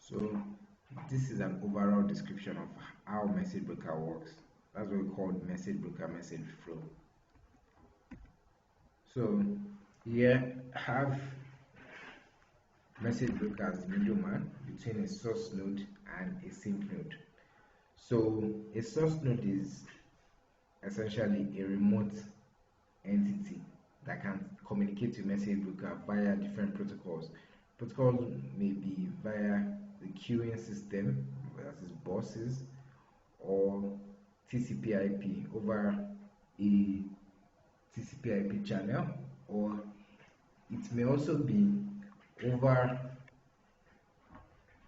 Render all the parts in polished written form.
So this is an overall description of how message broker works. That's what we call message broker message flow. So here I have message broker as the middleman between a source node and a sync node. So a source node is essentially a remote entity that can communicate with message broker via different protocols. Protocols may be via the queuing system, that is buses, or TCP/IP over a TCP/IP channel, or it may also be over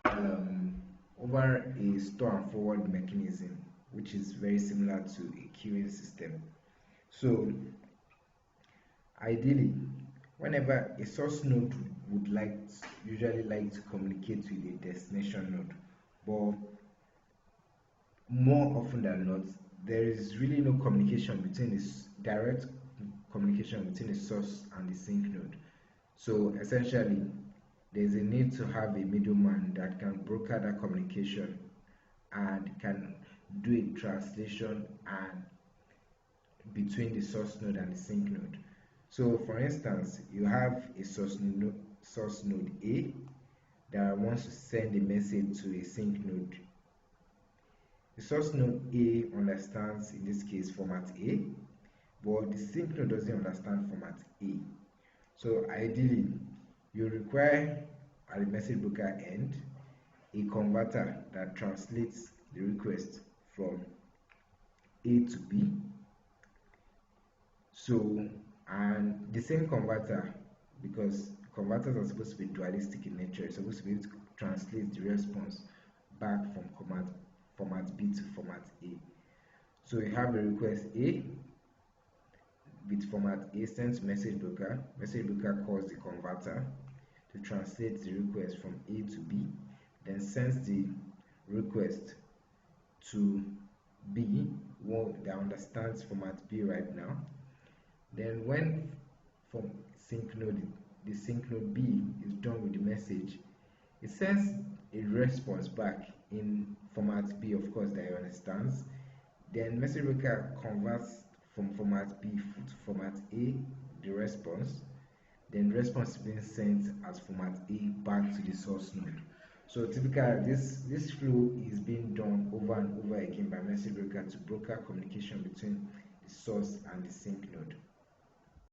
a store and forward mechanism, which is very similar to a queuing system. So ideally, whenever a source node would usually like to communicate with a destination node, but more often than not, there is really no communication between this direct communication between the source and the sync node. So essentially, there's a need to have a middleman that can broker that communication and can do a translation and between the source node and the sync node. So for instance, you have a source node A that wants to send a message to a sync node. The source node A understands, in this case, format A, but the sync node doesn't understand format A. So ideally, you require at the message broker end a converter that translates the request from A to B. So, and the same converter, because converters are supposed to be dualistic in nature, it's supposed to be able to translate the response back from format B to format A. So you have a request A with format A sent to message broker. Message broker calls the converter to translate the request from A to B, then sends the request to B, one that understands format B right now. Then when from the sync node B is done with the message, it sends a response back in format B, of course, that it understands. Then message broker converts from format B to format A the response. Then response is being sent as format A back to the source node. So typically this flow is being done over and over again by message broker to broker communication between the source and the sync node.